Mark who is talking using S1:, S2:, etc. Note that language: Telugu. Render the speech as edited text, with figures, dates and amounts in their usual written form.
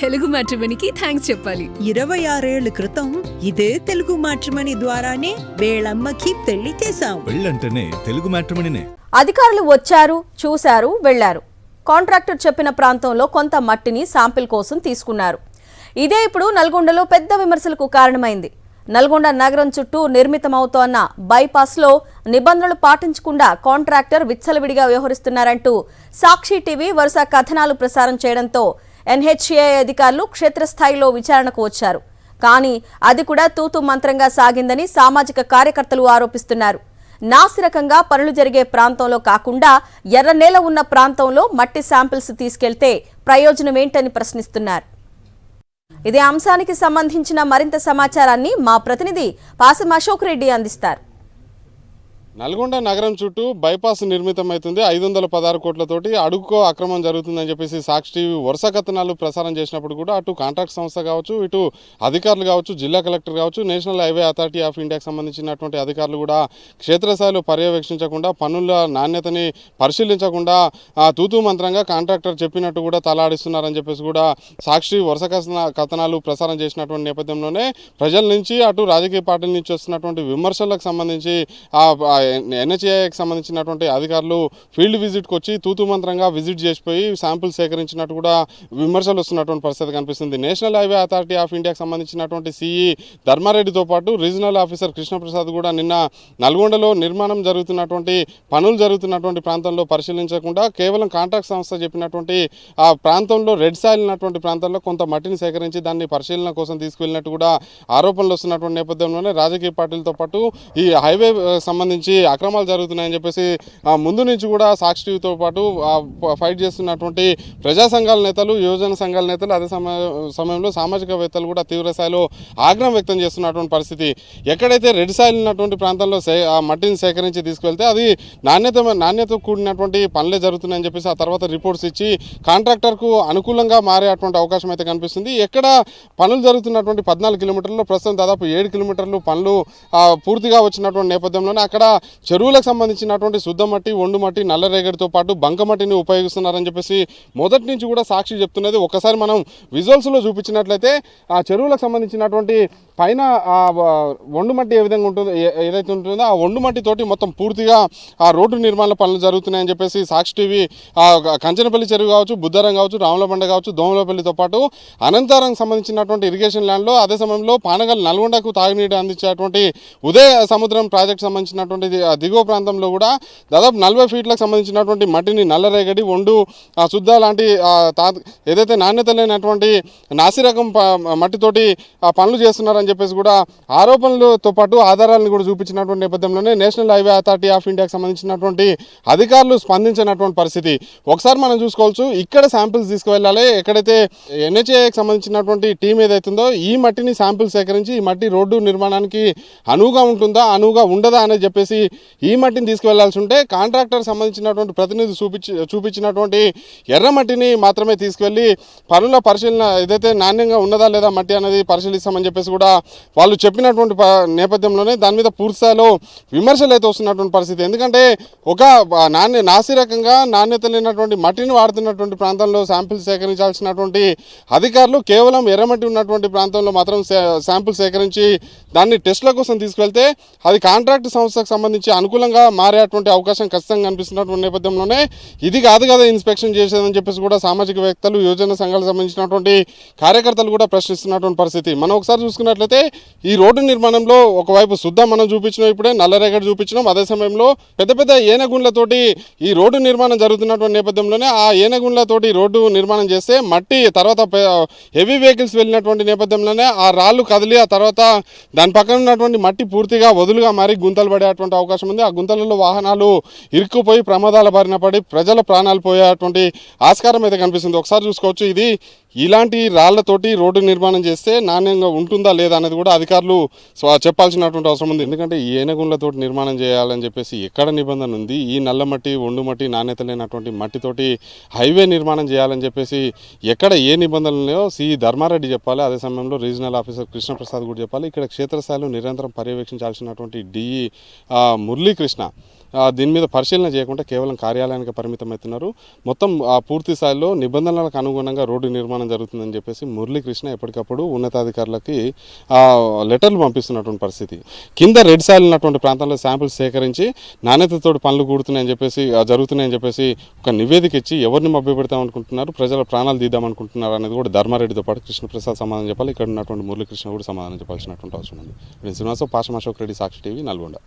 S1: తెలుగు మ్యాట్రిమోనీకి థ్యాంక్స్ చెప్పాలి.
S2: 26 ఏళ్ల క్రితం ఇదే తెలుగు మ్యాట్రిమోనీ ద్వారానే వేళమ్మకి పెళ్లి చేశాం.
S3: పెళ్ళంటేనే తెలుగు మ్యాట్రిమోనీనే.
S4: అధికారులు వచ్చారు, చూశారు, వెళ్లారు. కాంట్రాక్టర్ చెప్పిన ప్రాంతంలో కొంత మట్టిని శాంపిల్ కోసం తీసుకున్నారు. ఇదే ఇప్పుడు నల్గొండలో పెద్ద విమర్శలకు కారణమైంది. నల్గొండ నగరం చుట్టూ నిర్మితమవుతోన్న బైపాస్లో నిబంధనలు పాటించకుండా కాంట్రాక్టర్ విచ్చలవిడిగా వ్యవహరిస్తున్నారంటూ సాక్షి టీవీ వరుస కథనాలు ప్రసారం చేయడంతో ఎన్హెచ్ఏఐ అధికారులు క్షేత్రస్థాయిలో విచారణకు వచ్చారు. కానీ అది కూడా తూతు మంత్రంగా సాగిందని సామాజిక కార్యకర్తలు ఆరోపిస్తున్నారు. నాసిరకంగా పనులు జరిగే ప్రాంతంలో కాకుండా ఎర్రనేల ఉన్న ప్రాంతంలో మట్టి శాంపిల్స్ తీసుకెళ్తే ప్రయోజనమేంటని ప్రశ్నిస్తున్నారు. ఇదే అంశానికి సంబంధించిన మరింత సమాచారాన్ని మా ప్రతినిధి పాసం అశోక్ రెడ్డి అందిస్తారు.
S5: నల్గొండ నగరం చుట్టూ బైపాస్ నిర్మితమవుతుంది. 516 కోట్లతోటి అడుగుకో అక్రమం జరుగుతుందని చెప్పేసి సాక్షి టీవీ వరుస కథనాలు ప్రసారం చేసినప్పుడు కూడా అటు కాంట్రాక్ట్ సంస్థ కావచ్చు, ఇటు అధికారులు కావచ్చు, జిల్లా కలెక్టర్ కావచ్చు, నేషనల్ హైవే అథారిటీ ఆఫ్ ఇండియాకి సంబంధించినటువంటి అధికారులు కూడా క్షేత్రస్థాయిలో పర్యవేక్షించకుండా, పనుల నాణ్యతని పరిశీలించకుండా తూతూ మంత్రంగా కాంట్రాక్టర్ చెప్పినట్టు కూడా తలాడిస్తున్నారని చెప్పేసి కూడా సాక్షి వరుస కథనాలు ప్రసారం చేసినటువంటి నేపథ్యంలోనే ప్రజల నుంచి అటు రాజకీయ పార్టీల నుంచి వస్తున్నటువంటి విమర్శలకు సంబంధించి ఎన్హెచ్ఏఐకి సంబంధించినటువంటి అధికారులు ఫీల్డ్ విజిట్కి వచ్చి తూతు మంత్రంగా విజిట్ చేసిపోయి శాంపుల్ సేకరించినట్టు కూడా విమర్శలు వస్తున్నటువంటి పరిస్థితి కనిపిస్తుంది. నేషనల్ హైవే అథారిటీ ఆఫ్ ఇండియాకి సంబంధించినటువంటి సిఈ ధర్మారెడ్డితో పాటు రీజనల్ ఆఫీసర్ కృష్ణప్రసాద్ కూడా నిన్న నల్గొండలో నిర్మాణం జరుగుతున్నటువంటి పనులు జరుగుతున్నటువంటి ప్రాంతంలో పరిశీలించకుండా కేవలం కాంట్రాక్ట్ సంస్థ చెప్పినటువంటి ఆ ప్రాంతంలో రెడ్ సాయిల్ ఉన్నటువంటి ప్రాంతాల్లో కొంత మట్టిని సేకరించి దాన్ని పరిశీలన కోసం తీసుకువెళ్ళినట్టు కూడా ఆరోపణలు వస్తున్నటువంటి నేపథ్యంలోనే రాజకీయ పార్టీలతో పాటు ఈ హైవే సంబంధించి అక్రమాలు జరుగుతున్నాయని చెప్పేసి ముందు నుంచి కూడా సాక్షి టీవీతో పాటు ఫైట్ చేస్తున్నటువంటి ప్రజా సంఘాల నేతలు, యువజన సంఘాల నేతలు, అదే సమయంలో సామాజికవేత్తలు కూడా తీవ్ర స్థాయిలో ఆగ్రహం వ్యక్తం చేస్తున్నటువంటి పరిస్థితి. ఎక్కడైతే రెడ్ సాయిల్ ఉన్నటువంటి ప్రాంతంలో మట్టిని సేకరించి తీసుకువెళ్తే అది నాణ్యత కూడినటువంటి పనులే జరుగుతున్నాయని చెప్పేసి ఆ తర్వాత రిపోర్ట్స్ ఇచ్చి కాంట్రాక్టర్కు అనుకూలంగా మారేటువంటి అవకాశం అయితే కనిపిస్తుంది. ఎక్కడ పనులు జరుగుతున్నటువంటి 14 కిలోమీటర్లలో ప్రస్తుతం దాదాపు 7 కిలోమీటర్లు పనులు పూర్తిగా వచ్చినటువంటి నేపథ్యంలోనే అక్కడ చెరువులకు సంబంధించినటువంటి శుద్ధ మట్టి, ఒండు మట్టి, నల్లరేగడితో పాటు బంకమట్టిని ఉపయోగిస్తున్నారని చెప్పేసి మొదటి నుంచి కూడా సాక్షి చెప్తున్నది. ఒకసారి మనం విజువల్స్లో చూపించినట్లయితే ఆ చెరువులకు సంబంధించినటువంటి పైన ఒండు మట్టి ఏ విధంగా ఉంటుందో, ఏదైతే ఉంటుందో ఆ ఒండు మట్టితోటి మొత్తం పూర్తిగా ఆ రోడ్డు నిర్మాణ పనులు జరుగుతున్నాయని చెప్పేసి సాక్షి టీవీ కంచనపల్లి చెరువు కావచ్చు, బుద్ధారం కావచ్చు, రాములబండ కావచ్చు, దోమలపల్లితో పాటు అనంతరం సంబంధించినటువంటి ఇరిగేషన్ ల్యాండ్లో అదే సమయంలో పానగల్ నల్గొండకు తాగునీరు అందించేటువంటి ఉదయ సముద్రం ప్రాజెక్ట్ సంబంధించినటువంటి దిగువ ప్రాంతంలో కూడా దాదాపు 40 ఫీట్లకు సంబంధించినటువంటి మట్టిని నల్లరేగడి, ఒండు, శుద్ధ లాంటి ఏదైతే నాణ్యత లేనటువంటి నాసిరకం మట్టితోటి పనులు చేస్తున్నారని చెప్పేసి కూడా ఆరోపణలతో పాటు ఆధారాలను కూడా చూపించినటువంటి నేపథ్యంలోనే నేషనల్ హైవే అథారిటీ ఆఫ్ ఇండియాకి సంబంధించినటువంటి అధికారులు స్పందించినటువంటి పరిస్థితి ఒకసారి మనం చూసుకోవచ్చు. ఇక్కడ శాంపిల్స్ తీసుకువెళ్ళాలి. ఎక్కడైతే ఎన్హెచ్ఏఐకి సంబంధించినటువంటి టీం ఏదైతుందో ఈ మట్టిని శాంపిల్ సేకరించి ఈ మట్టి రోడ్డు నిర్మాణానికి అనువుగా ఉంటుందా, అనువుగా ఉండదా అనేది చెప్పేసి ఈ మట్టిని తీసుకువెళ్లాల్సి ఉంటే కాంట్రాక్టర్ సంబంధించినటువంటి ప్రతినిధి చూపించినటువంటి ఎర్ర మట్టిని మాత్రమే తీసుకువెళ్ళి పనుల పరిశీలన ఏదైతే నాణ్యంగా ఉన్నదా లేదా మట్టి అనేది పరిశీలిస్తామని చెప్పేసి కూడా వాళ్ళు చెప్పినటువంటి నేపథ్యంలోనే దాని మీద పూర్తిస్థాయిలో విమర్శలు అయితే వస్తున్నటువంటి పరిస్థితి. ఎందుకంటే ఒక నాసిరకంగా నాణ్యత లేనటువంటి మట్టిని వాడుతున్నటువంటి ప్రాంతంలో శాంపిల్ సేకరించాల్సినటువంటి అధికారులు కేవలం ఎర్రమట్టి ఉన్నటువంటి ప్రాంతంలో మాత్రం శాంపిల్ సేకరించి దాన్ని టెస్టుల కోసం తీసుకెళ్తే అది కాంట్రాక్ట్ సంస్థకు సంబంధించి అనుకూలంగా మారేటువంటి అవకాశం ఖచ్చితంగా కనిపిస్తున్నటువంటి నేపథ్యంలోనే ఇది కాదు కదా ఇన్స్పెక్షన్ చేసేదని చెప్పేసి కూడా సామాజికవేత్తలు, యువజన సంఘాలకు సంబంధించినటువంటి కార్యకర్తలు కూడా ప్రశ్నిస్తున్నటువంటి పరిస్థితి. మనం ఒకసారి చూసుకున్నట్లయితే ఈ రోడ్డు నిర్మాణంలో ఒకవైపు శుద్ధ మనం చూపించినాం, ఇప్పుడే నల్లరేగడి చూపించినాం, అదే సమయంలో పెద్ద పెద్ద ఏనగుండ్లతోటి ఈ రోడ్డు నిర్మాణం జరుగుతున్నటువంటి నేపథ్యంలోనే ఆ ఏనగుండ్లతోటి రోడ్డు నిర్మాణం చేస్తే మట్టి తర్వాత హెవీ వెహికల్స్ వెళ్ళినటువంటి నేపథ్యంలోనే ఆ రాళ్ళు కదిలి ఆ తర్వాత దాని పక్కన ఉన్నటువంటి మట్టి పూర్తిగా వదులుగా మారి గుంతలు పడేటువంటి అవకాశం ఉంది. ఆ గుంతలలో వాహనాలు ఇరుక్కుపోయి ప్రమాదాల బారిన పడి ప్రజల ప్రాణాలు పోయేటువంటి ఆస్కారం అయితే కనిపిస్తుంది. ఒకసారి చూసుకోవచ్చు. ఇది ఇలాంటి రాళ్లతోటి రోడ్డు నిర్మాణం చేస్తే నాణ్యంగా ఉంటుందా లేదా అనేది కూడా అధికారులు చెప్పాల్సినటువంటి అవసరం ఉంది. ఎందుకంటే ఈ ఏనగుండ్లతో నిర్మాణం చేయాలని చెప్పేసి ఎక్కడ నిబంధన ఉంది? ఈ నల్ల మట్టి, ఒండు మట్టి, నాణ్యత లేనటువంటి మట్టితోటి హైవే నిర్మాణం చేయాలని చెప్పేసి ఎక్కడ ఏ నిబంధనలు ఉన్నాయో సిఈ ధర్మారెడ్డి చెప్పాలి. అదే సమయంలో రీజనల్ ఆఫీసర్ కృష్ణప్రసాద్ కూడా చెప్పాలి. ఇక్కడ క్షేత్రస్థాయిలో నిరంతరం పర్యవేక్షించాల్సినటువంటి డిఈ మురళీకృష్ణ దీని మీద పరిశీలన చేయకుండా కేవలం కార్యాలయానికి పరిమితమవుతున్నారు. మొత్తం పూర్తి స్థాయిలో నిబంధనలకు అనుగుణంగా రోడ్డు నిర్మాణం జరుగుతుందని చెప్పేసి మురళీకృష్ణ ఎప్పటికప్పుడు ఉన్నతాధికారులకి లెటర్లు పంపిస్తున్నటువంటి పరిస్థితి. కింద రెడ్ సాయిల్ ఉన్నటువంటి ప్రాంతాల్లో శాంపిల్స్ సేకరించి నాణ్యతతో పనులు కూడుతున్నాయని చెప్పేసి జరుగుతున్నాయని చెప్పేసి ఒక నివేదిక ఇచ్చి ఎవరిని మభ్యపెడతామనుకుంటున్నారు, ప్రజల ప్రాణాలు తీద్దామనుకుంటున్నారు అనేది కూడా ధర్మారెడ్డితో పాటు కృష్ణప్రసాద్ సమాధానం చెప్పాలి. ఇక్కడ ఉన్నటువంటి మురళీకృష్ణ కూడా సమాధానం చెప్పాల్సినటువంటి అవసరం ఉంది. శ్రీనివాసరావు, పాషం అశోక్ రెడ్డి, సాక్షి టీవీ, నల్గొండ.